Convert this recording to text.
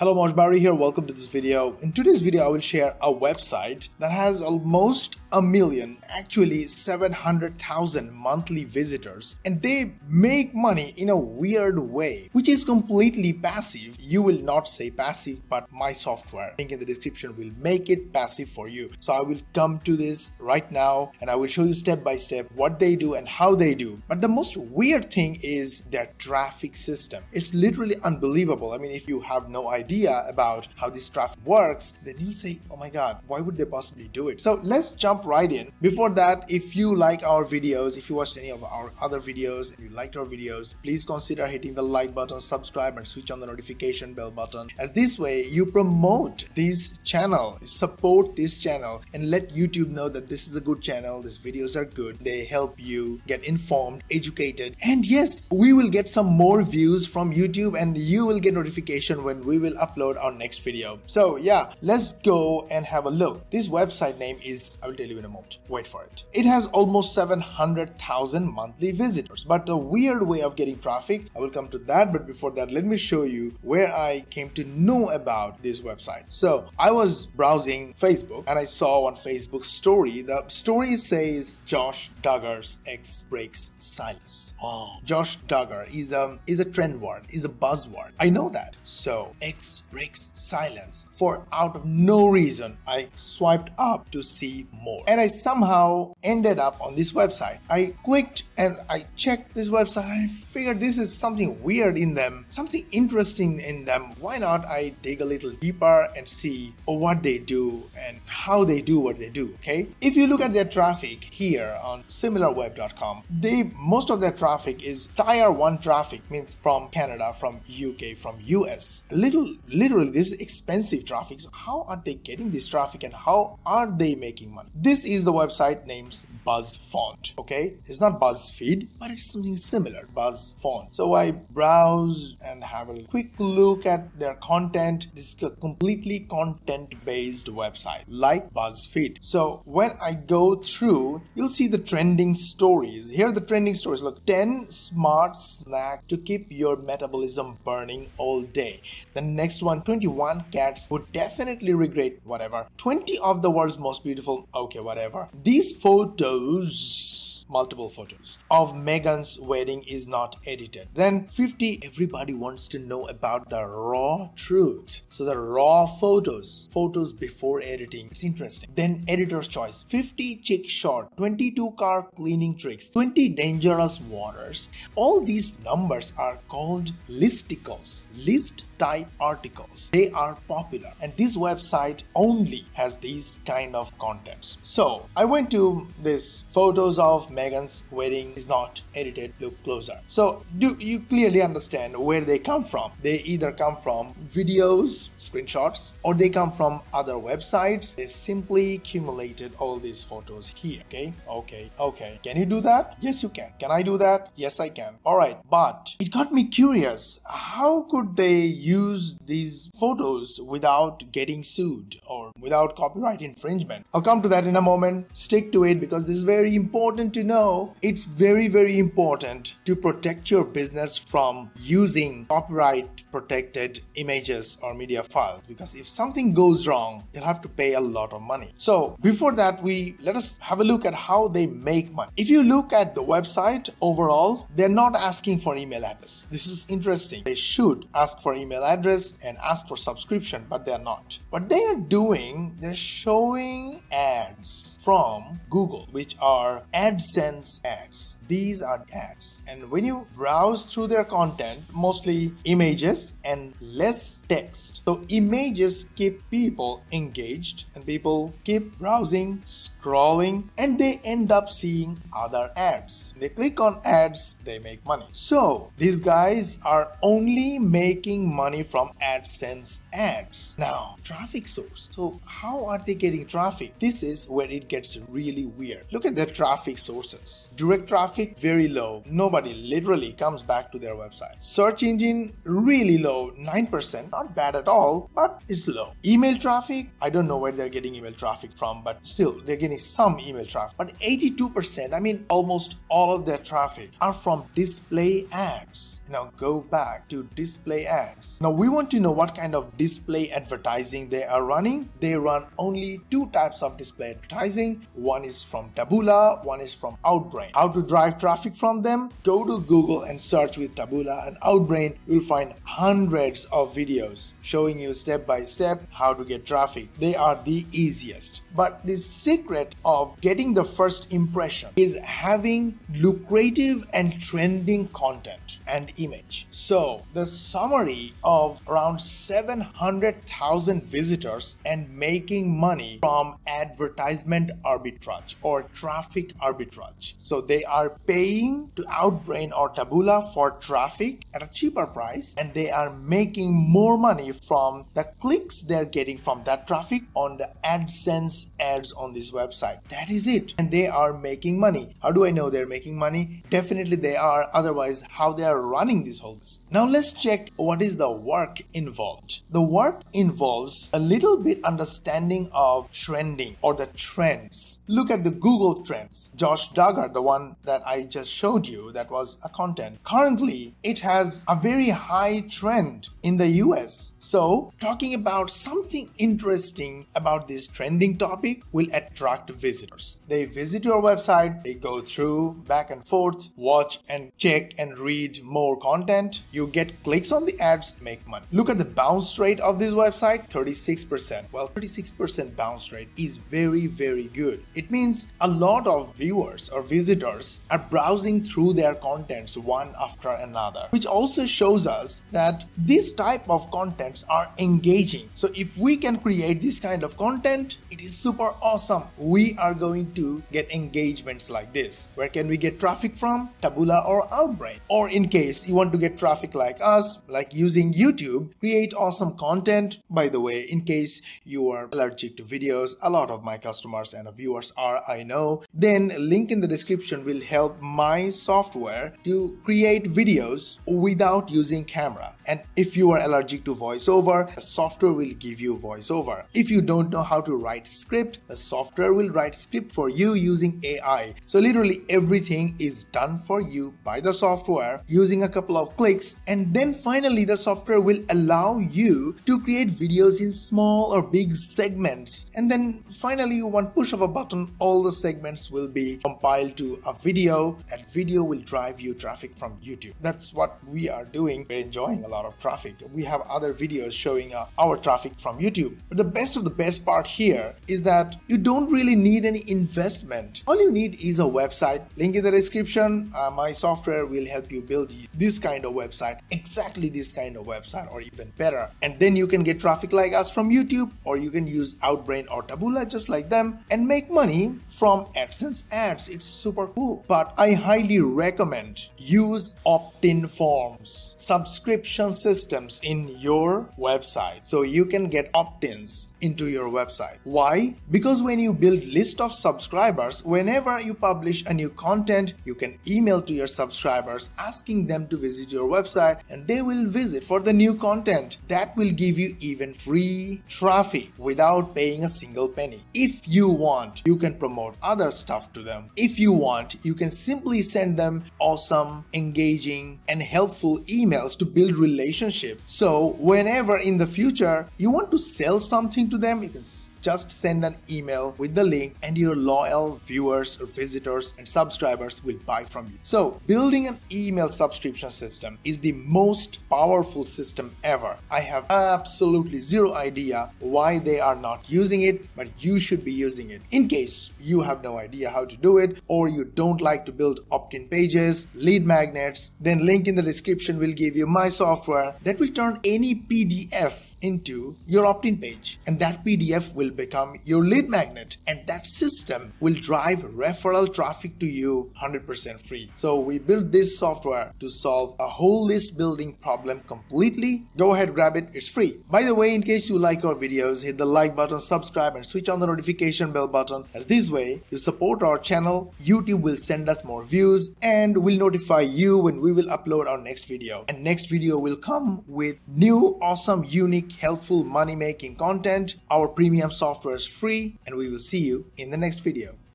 Hello, Mosh, Bari here. Welcome to this video. In today's video, I will share a website that has almost a million, actually 700,000 monthly visitors, and they make money in a weird way, which is completely passive. You will not say passive, but my software, link in the description, will make it passive for you. So I will come to this right now and I will show you step by step what they do and how they do. But the most weird thing is their traffic system. It's literally unbelievable. I mean, if you have no idea about how this traffic works, then you'll say, oh my god, why would they possibly do it? So let's jump right in. Before that, if you like our videos, if you watched any of our other videos and you liked our videos, please consider hitting the like button, subscribe, and switch on the notification bell button, as this way you promote this channel, support this channel, and let YouTube know that this is a good channel, these videos are good, they help you get informed, educated, and yes, we will get some more views from YouTube and you will get notification when we will upload our next video. So yeah, let's go and have a look. This website name is, I will tell you in a moment, wait for it. It has almost 700,000 monthly visitors, but a weird way of getting traffic, I will come to that. But before that, let me show you where I came to know about this website. So I was browsing Facebook and I saw on Facebook story, the story says Josh Duggar's ex breaks silence. Oh, Josh Duggar is a trend word, is a buzzword. I know that. So ex breaks silence. For out of no reason, I swiped up to see more, and I somehow ended up on this website. I clicked and I checked this website and I figured this is something weird in them, something interesting in them. Why not I dig a little deeper and see what they do and how they do what they do. Okay, if you look at their traffic here on similarweb.com, most of their traffic is tier 1 traffic, means from Canada, from UK, from US. Literally this is expensive traffic. So how are they getting this traffic and how are they making money? This is the website named BuzzFont. Okay, it's not BuzzFeed, but it's something similar, BuzzFont. So I browse and have a quick look at their content. This is a completely content-based website like BuzzFeed. So when I go through, you'll see the trending stories. Here are the trending stories. Look, 10 smart snacks to keep your metabolism burning all day. The next one, 21 cats would definitely regret whatever. 20 of the world's most beautiful, okay, whatever. These photos, multiple photos of Meghan's wedding is not edited. Then 50, everybody wants to know about the raw truth. So the raw photos before editing, it's interesting. Then editor's choice, 50 chick shot, 22 car cleaning tricks, 20 dangerous waters. All these numbers are called listicles, list type articles. They are popular and this website only has these kind of contents. So I went to this photos of Meghan's wedding is not edited, look closer. So do you clearly understand where they come from? They either come from videos, screenshots, or they come from other websites. They simply accumulated all these photos here. Okay. Can you do that? Yes, you can. Can I do that? Yes, I can. All right. But it got me curious. How could they use these photos without getting sued or without copyright infringement? I'll come to that in a moment. Stick to it because this is very important to know. It's very, very important to protect your business from using copyright protected images or media files, because if something goes wrong, you'll have to pay a lot of money. So before that, let us have a look at how they make money. If you look at the website overall, they're not asking for email address. This is interesting. They should ask for email address and ask for subscription, but they're not. What they are doing, they're showing ads from Google, which are AdSense ads. These are ads, and when you browse through their content, mostly images and less text. So images keep people engaged and people keep browsing, scrolling, and they end up seeing other ads. They click on ads, they make money. So these guys are only making money from AdSense ads. Now, traffic source. So how are they getting traffic? This is where it gets really weird. Look at their traffic source. sources. Direct traffic, very low. Nobody literally comes back to their website. Search engine, really low, 9%. Not bad at all, but it's low. Email traffic, I don't know where they're getting email traffic from, but still, they're getting some email traffic. But 82%, I mean, almost all of their traffic are from display ads. Now go back to display ads. Now we want to know what kind of display advertising they are running. They run only two types of display advertising. One is from Taboola, one is from Outbrain. How to drive traffic from them? Go to Google and search with Taboola and Outbrain. You'll find hundreds of videos showing you step by step how to get traffic. They are the easiest. But the secret of getting the first impression is having lucrative and trending content and image. So the summary of around 700,000 visitors and making money from advertisement arbitrage or traffic arbitrage. So they are paying to Outbrain or Taboola for traffic at a cheaper price, and they are making more money from the clicks they're getting from that traffic on the AdSense ads on this website. That is it. And they are making money. How do I know they're making money? Definitely they are. Otherwise, how they are running this whole business. Now let's check what is the work involved. The work involves a little bit understanding of trending or the trends. Look at the Google Trends. Josh Duggar, the one that I just showed you, that was a content. Currently, it has a very high trend in the US. So talking about something interesting about this trending topic will attract visitors. They visit your website, they go through back and forth, watch and check and read more content. You get clicks on the ads, make money. Look at the bounce rate of this website, 36%. Well, 36% bounce rate is very, very good. It means a lot of viewers or visitors are browsing through their contents one after another, which also shows us that this type of contents are engaging. So if we can create this kind of content, it is super awesome. We are going to get engagements like this. Where can we get traffic from? Taboola or Outbrain. Or in case you want to get traffic like us, like using YouTube, create awesome content. By the way, in case you are allergic to videos, a lot of my customers and viewers are, I know, then link in the description will help my software to create videos without using camera. And if you are allergic to voiceover, the software will give you voiceover. If you don't know how to write script, the software will write script for you using AI. So literally everything is done for you by the software using a couple of clicks, and then finally the software will allow you to create videos in small or big segments, and then finally one push of a button, all the segments will be compiled to a video. That video will drive you traffic from YouTube. That's what we are doing. We're enjoying a lot of traffic. We have other videos showing our traffic from YouTube. But the best of the best part here is that you don't really need any investment. All you need is a website. Link in the description. My software will help you build this kind of website, exactly this kind of website, or even better. And then you can get traffic like us from YouTube, or you can use Outbrain or Taboola just like them and make money from AdSense ads. It's super cool. But I highly recommend use opt-in forms, subscription systems in your website, so you can get opt-ins into your website. Why? Because when you build list of subscribers, whenever you publish a new content, you can email to your subscribers asking them to visit your website, and they will visit for the new content. That will give you even free traffic without paying a single penny. If you want, you can promote other stuff to them. If you want, you can simply send them awesome, engaging, and helpful emails to build relationships. So whenever in the future you want to sell something to them, you can just send an email with the link, and your loyal viewers or visitors and subscribers will buy from you. So building an email subscription system is the most powerful system ever. I have absolutely zero idea why they are not using it, but you should be using it. In case you have no idea how to do it, or you don't like to build opt-in pages, lead magnets, then link in the description will give you my software that will turn any PDF into your opt-in page, and that PDF will become your lead magnet, and that system will drive referral traffic to you 100% free. So we built this software to solve a whole list building problem completely. Go ahead, grab it, it's free. By the way, in case you like our videos, hit the like button, subscribe, and switch on the notification bell button, as this way you support our channel. YouTube will send us more views and will notify you when we will upload our next video. And next video will come with new, awesome, unique, helpful money making content. Our premium software is free, and we will see you in the next video.